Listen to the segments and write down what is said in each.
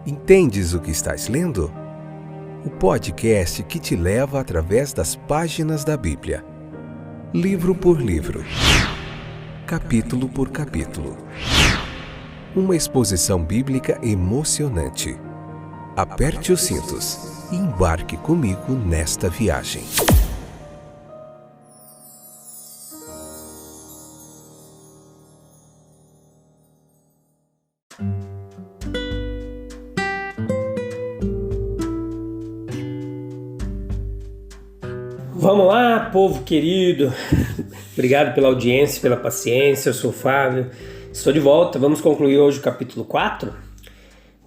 Entendes o que estás lendo? O podcast que te leva através das páginas da Bíblia, livro por livro, capítulo por capítulo. Uma exposição bíblica emocionante. Aperte os cintos e embarque comigo nesta viagem. Vamos lá, povo querido. Obrigado pela audiência, pela paciência. Eu sou o Fábio, estou de volta. Vamos concluir hoje o capítulo 4.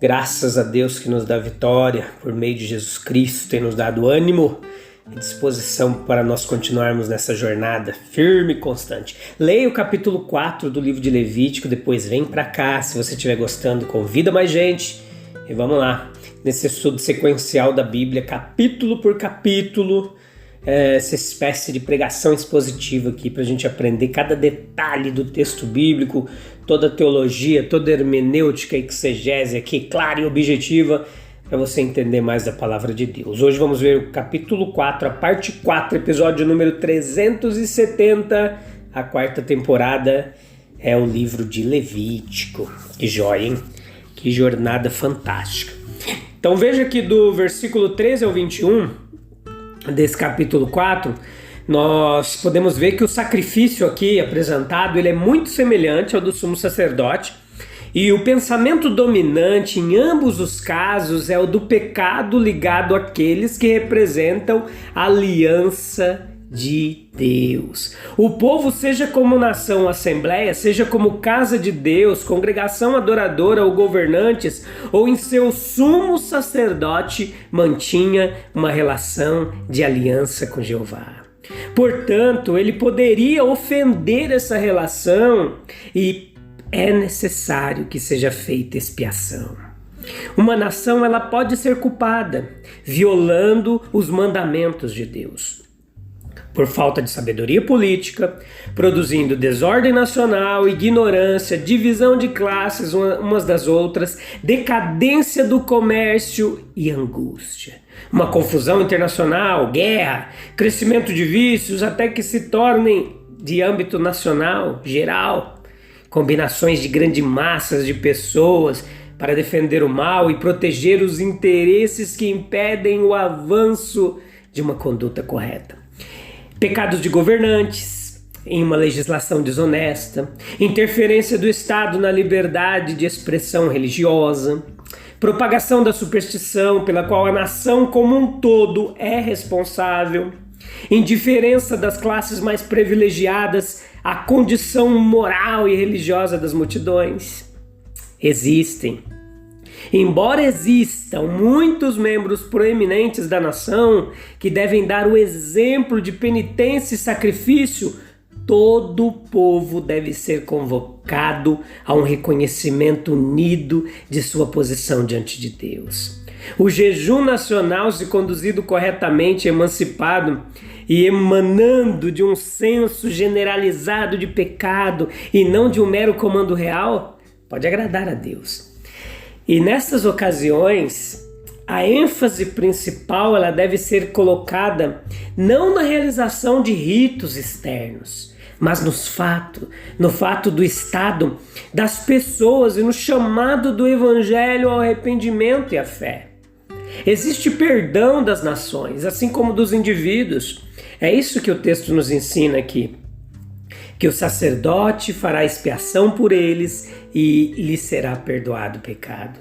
Graças a Deus que nos dá vitória por meio de Jesus Cristo, tem nos dado ânimo e disposição para nós continuarmos nessa jornada firme e constante. Leia o capítulo 4 do livro de Levítico, depois vem para cá. Se você estiver gostando, convida mais gente e vamos lá. Nesse estudo sequencial da Bíblia, capítulo por capítulo, essa espécie de pregação expositiva aqui para a gente aprender cada detalhe do texto bíblico, toda a teologia, toda a hermenêutica e exegese aqui, clara e objetiva, para você entender mais da palavra de Deus. Hoje vamos ver o capítulo 4, a parte 4, episódio número 370, a quarta temporada, é o livro de Levítico. Que joia, hein? Que jornada fantástica. Então veja aqui do versículo 13 ao 21, desse capítulo 4, nós podemos ver que o sacrifício aqui apresentado ele é muito semelhante ao do sumo sacerdote, e o pensamento dominante em ambos os casos é o do pecado ligado àqueles que representam a aliança de Deus. O povo, seja como nação, assembleia, seja como casa de Deus, congregação adoradora ou governantes, ou em seu sumo sacerdote, mantinha uma relação de aliança com Jeová. Portanto, ele poderia ofender essa relação e é necessário que seja feita expiação. Uma nação ela pode ser culpada, violando os mandamentos de Deus, por falta de sabedoria política, produzindo desordem nacional, ignorância, divisão de classes umas das outras, decadência do comércio e angústia. Uma confusão internacional, guerra, crescimento de vícios até que se tornem de âmbito nacional, geral, combinações de grandes massas de pessoas para defender o mal e proteger os interesses que impedem o avanço de uma conduta correta. Pecados de governantes, em uma legislação desonesta, interferência do Estado na liberdade de expressão religiosa, propagação da superstição pela qual a nação como um todo é responsável, indiferença das classes mais privilegiadas à condição moral e religiosa das multidões. Embora existam muitos membros proeminentes da nação que devem dar o exemplo de penitência e sacrifício, todo o povo deve ser convocado a um reconhecimento unido de sua posição diante de Deus. O jejum nacional, se conduzido corretamente, emancipado e emanando de um senso generalizado de pecado e não de um mero comando real, pode agradar a Deus. E nessas ocasiões, a ênfase principal ela deve ser colocada não na realização de ritos externos, mas no fato do estado das pessoas e no chamado do evangelho ao arrependimento e à fé. Existe perdão das nações, assim como dos indivíduos. É isso que o texto nos ensina aqui, que o sacerdote fará expiação por eles e lhe será perdoado o pecado.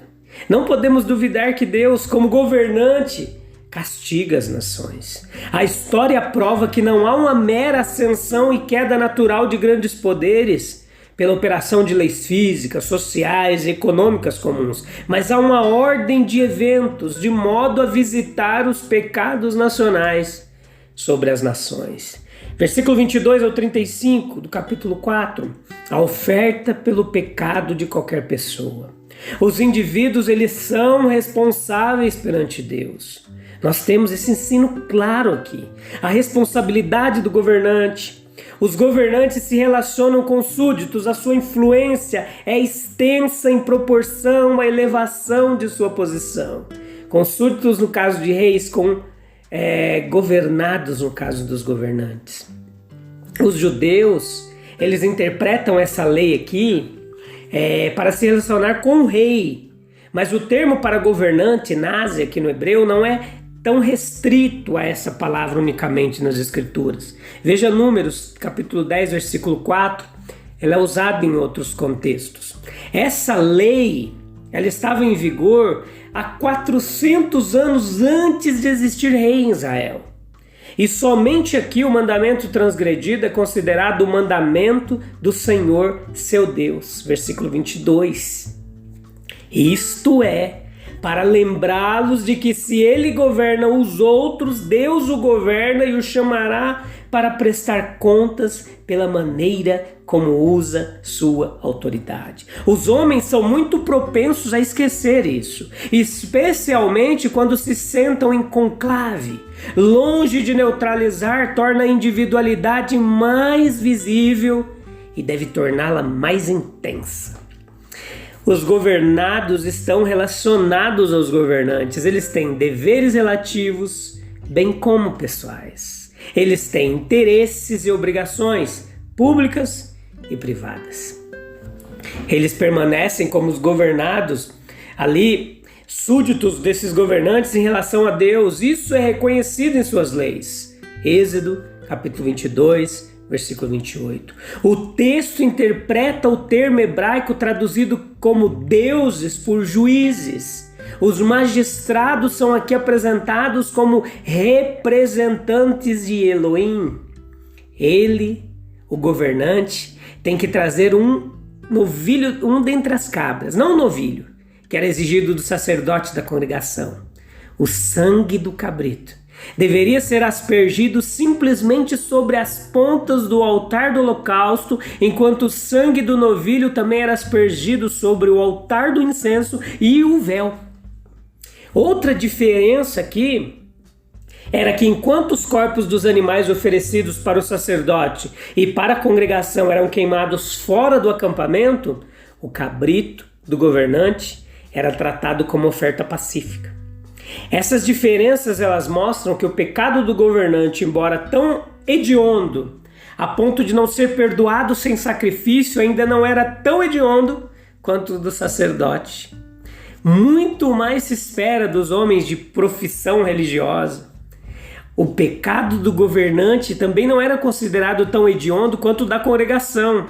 Não podemos duvidar que Deus, como governante, castiga as nações. A história prova que não há uma mera ascensão e queda natural de grandes poderes pela operação de leis físicas, sociais e econômicas comuns, mas há uma ordem de eventos de modo a visitar os pecados nacionais sobre as nações. Versículo 22 ao 35 do capítulo 4, a oferta pelo pecado de qualquer pessoa. Os indivíduos, eles são responsáveis perante Deus. Nós temos esse ensino claro aqui. A responsabilidade do governante, Os governantes se relacionam com os súditos, a sua influência é extensa em proporção à elevação de sua posição. Com súditos no caso de reis, com governados no caso dos governantes. Os judeus, eles interpretam essa lei aqui para se relacionar com o rei. Mas o termo para governante, nase, aqui no hebreu, não é tão restrito a essa palavra unicamente nas Escrituras. Veja Números, capítulo 10, versículo 4, ela é usada em outros contextos. Essa lei, ela estava em vigor há 400 anos antes de existir rei em Israel. E somente aqui o mandamento transgredido é considerado o mandamento do Senhor, seu Deus. Versículo 22. Isto é, para lembrá-los de que se ele governa os outros, Deus o governa e o chamará para prestar contas pela maneira como usa sua autoridade. Os homens são muito propensos a esquecer isso, especialmente quando se sentam em conclave. Longe de neutralizar, torna a individualidade mais visível e deve torná-la mais intensa. Os governados estão relacionados aos governantes. Eles têm deveres relativos, bem como pessoais. Eles têm interesses e obrigações públicas e privadas. Eles permanecem como os governados ali, súditos desses governantes em relação a Deus. Isso é reconhecido em suas leis. Êxodo, capítulo 22, versículo 28. O texto interpreta o termo hebraico traduzido como deuses por juízes. Os magistrados são aqui apresentados como representantes de Elohim. Ele, o governante, tem que trazer um novilho, um dentre as cabras, não um novilho, que era exigido do sacerdote da congregação. O sangue do cabrito deveria ser aspergido simplesmente sobre as pontas do altar do holocausto, enquanto o sangue do novilho também era aspergido sobre o altar do incenso e o véu. Outra diferença aqui era que enquanto os corpos dos animais oferecidos para o sacerdote e para a congregação eram queimados fora do acampamento, o cabrito do governante era tratado como oferta pacífica. Essas diferenças elas mostram que o pecado do governante, embora tão hediondo a ponto de não ser perdoado sem sacrifício, ainda não era tão hediondo quanto o do sacerdote. Muito mais se espera dos homens de profissão religiosa. O pecado do governante também não era considerado tão hediondo quanto o da congregação.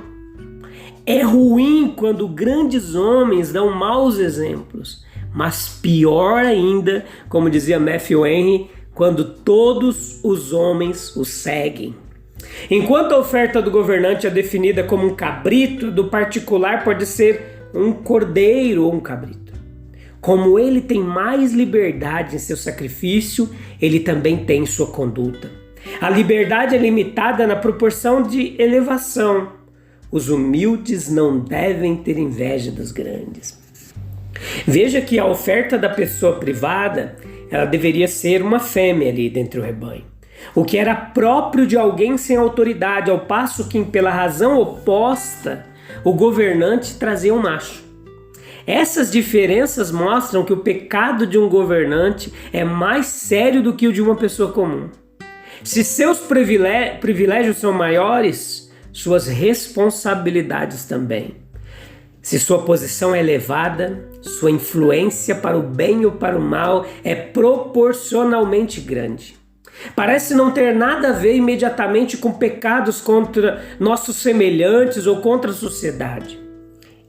É ruim quando grandes homens dão maus exemplos, mas pior ainda, como dizia Matthew Henry, quando todos os homens o seguem. Enquanto a oferta do governante é definida como um cabrito, do particular pode ser um cordeiro ou um cabrito. Como ele tem mais liberdade em seu sacrifício, ele também tem em sua conduta. A liberdade é limitada na proporção de elevação. Os humildes não devem ter inveja dos grandes. Veja que a oferta da pessoa privada, ela deveria ser uma fêmea ali dentro do rebanho, o que era próprio de alguém sem autoridade, ao passo que, pela razão oposta, o governante trazia um macho. Essas diferenças mostram que o pecado de um governante é mais sério do que o de uma pessoa comum. Se seus privilégios são maiores, suas responsabilidades também. Se sua posição é elevada, sua influência para o bem ou para o mal é proporcionalmente grande. Parece não ter nada a ver imediatamente com pecados contra nossos semelhantes ou contra a sociedade.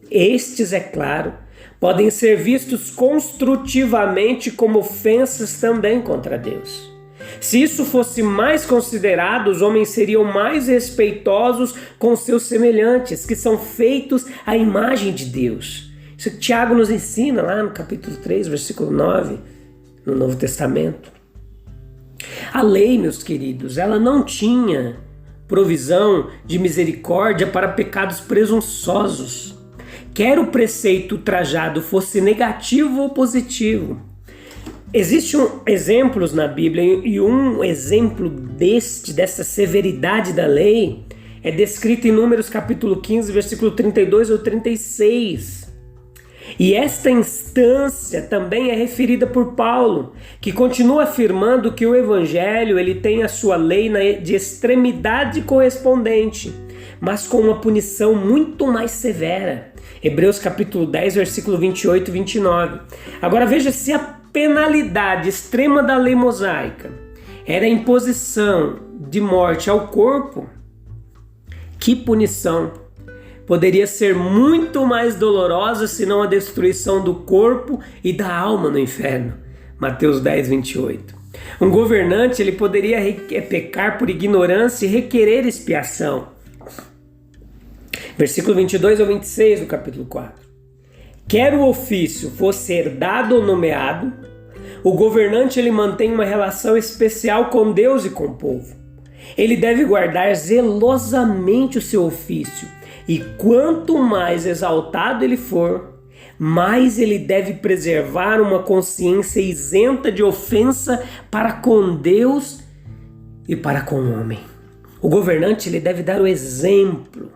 Estes, é claro, podem ser vistos construtivamente como ofensas também contra Deus. Se isso fosse mais considerado, os homens seriam mais respeitosos com seus semelhantes, que são feitos à imagem de Deus. Isso que Tiago nos ensina lá no capítulo 3, versículo 9, no Novo Testamento. A lei, meus queridos, ela não tinha provisão de misericórdia para pecados presunçosos. Quer o preceito ultrajado fosse negativo ou positivo, Existem exemplos na Bíblia, e um exemplo dessa severidade da lei é descrito em Números capítulo 15, versículo 32 ou 36. E esta instância também é referida por Paulo, que continua afirmando que o Evangelho ele tem a sua lei de extremidade correspondente, mas com uma punição muito mais severa. Hebreus capítulo 10, versículo 28 e 29. Agora veja, se a penalidade extrema da lei mosaica era a imposição de morte ao corpo, que punição poderia ser muito mais dolorosa senão a destruição do corpo e da alma no inferno. Mateus 10, 28. Um governante ele poderia pecar por ignorância e requerer expiação. Versículo 22 ao 26 do capítulo 4. Quer o ofício fosse herdado ou nomeado, o governante ele mantém uma relação especial com Deus e com o povo. Ele deve guardar zelosamente o seu ofício, e quanto mais exaltado ele for, mais ele deve preservar uma consciência isenta de ofensa para com Deus e para com o homem. O governante ele deve dar o exemplo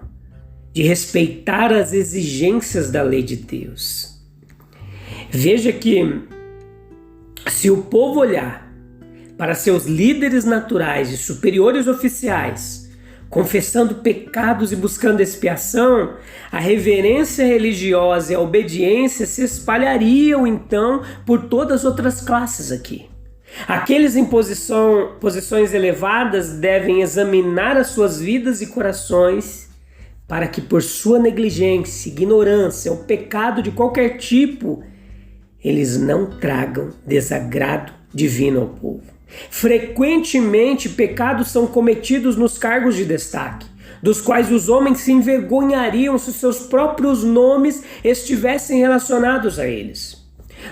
de respeitar as exigências da lei de Deus. Veja que se o povo olhar para seus líderes naturais e superiores oficiais, confessando pecados e buscando expiação, a reverência religiosa e a obediência se espalhariam então por todas as outras classes aqui. Aqueles em posições elevadas devem examinar as suas vidas e corações para que por sua negligência, ignorância ou pecado de qualquer tipo, eles não tragam desagrado divino ao povo. Frequentemente, pecados são cometidos nos cargos de destaque, dos quais os homens se envergonhariam se seus próprios nomes estivessem relacionados a eles.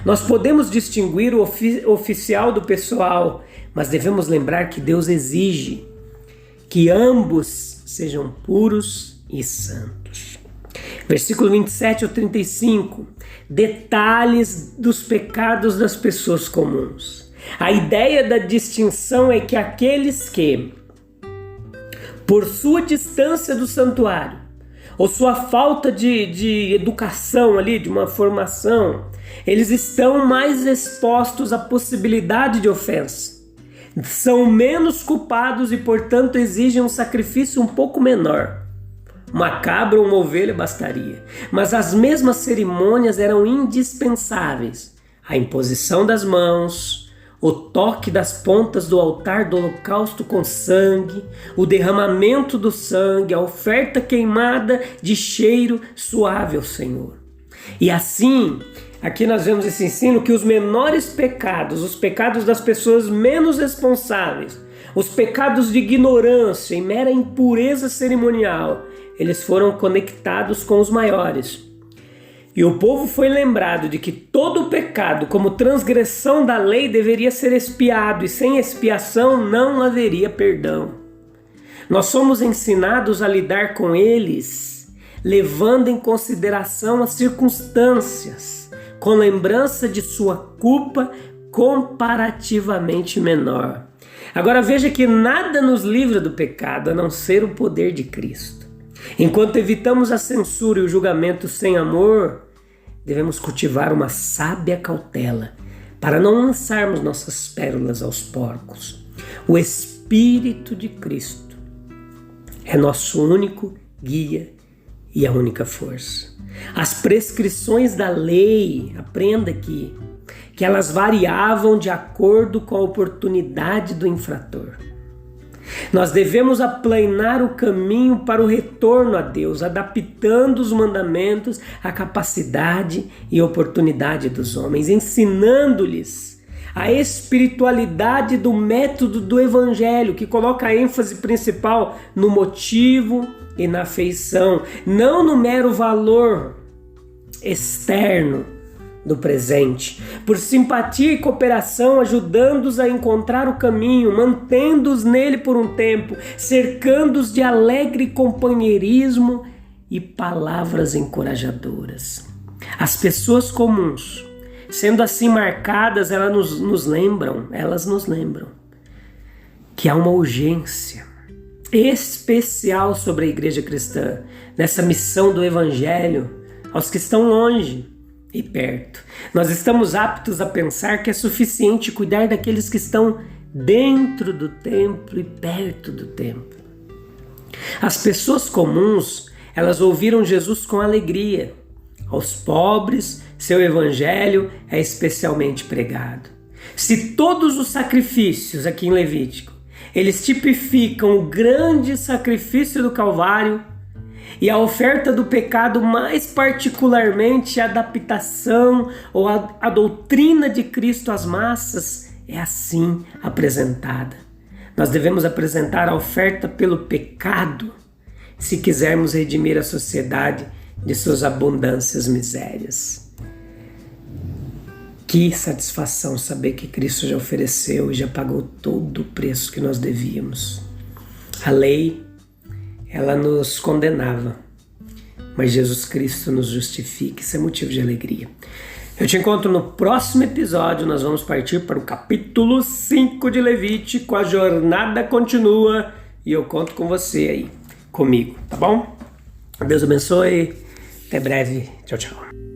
Nós podemos distinguir o oficial do pessoal, mas devemos lembrar que Deus exige que ambos sejam puros e santos. Versículo 27 ao 35, detalhes dos pecados das pessoas comuns. A ideia da distinção é que aqueles que, por sua distância do santuário, ou sua falta de educação ali, de uma formação, eles estão mais expostos à possibilidade de ofensa. São menos culpados e, portanto, exigem um sacrifício um pouco menor. Uma cabra ou uma ovelha bastaria, mas as mesmas cerimônias eram indispensáveis. A imposição das mãos, o toque das pontas do altar do holocausto com sangue, o derramamento do sangue, a oferta queimada de cheiro suave ao Senhor. E assim, aqui nós vemos esse ensino que os menores pecados, os pecados das pessoas menos responsáveis, os pecados de ignorância e mera impureza cerimonial, eles foram conectados com os maiores. E o povo foi lembrado de que todo pecado, como transgressão da lei, deveria ser expiado, e sem expiação não haveria perdão. Nós somos ensinados a lidar com eles, levando em consideração as circunstâncias, com lembrança de sua culpa comparativamente menor. Agora veja que nada nos livra do pecado, a não ser o poder de Cristo. Enquanto evitamos a censura e o julgamento sem amor, devemos cultivar uma sábia cautela para não lançarmos nossas pérolas aos porcos. O Espírito de Cristo é nosso único guia e a única força. As prescrições da lei, aprenda aqui, que elas variavam de acordo com a oportunidade do infrator. Nós devemos aplanar o caminho para o retorno a Deus, adaptando os mandamentos à capacidade e oportunidade dos homens, ensinando-lhes a espiritualidade do método do Evangelho, que coloca a ênfase principal no motivo e na afeição, não no mero valor externo do presente. Por simpatia e cooperação, ajudando-os a encontrar o caminho, mantendo-os nele por um tempo, cercando-os de alegre companheirismo e palavras encorajadoras. As pessoas comuns sendo assim marcadas, elas nos lembram que há uma urgência especial sobre a igreja cristã, nessa missão do evangelho aos que estão longe e perto. Nós estamos aptos a pensar que é suficiente cuidar daqueles que estão dentro do templo e perto do templo. As pessoas comuns, elas ouviram Jesus com alegria. Aos pobres, seu evangelho é especialmente pregado. Se todos os sacrifícios aqui em Levítico, eles tipificam o grande sacrifício do Calvário e a oferta do pecado, mais particularmente a adaptação ou a doutrina de Cristo às massas, é assim apresentada. Nós devemos apresentar a oferta pelo pecado se quisermos redimir a sociedade de suas abundâncias misérias. Que satisfação saber que Cristo já ofereceu e já pagou todo o preço que nós devíamos. A lei, ela nos condenava, mas Jesus Cristo nos justifica, isso é motivo de alegria. Eu te encontro no próximo episódio, nós vamos partir para o capítulo 5 de Levítico, a jornada continua e eu conto com você aí, comigo, tá bom? Deus abençoe, até breve, tchau, tchau.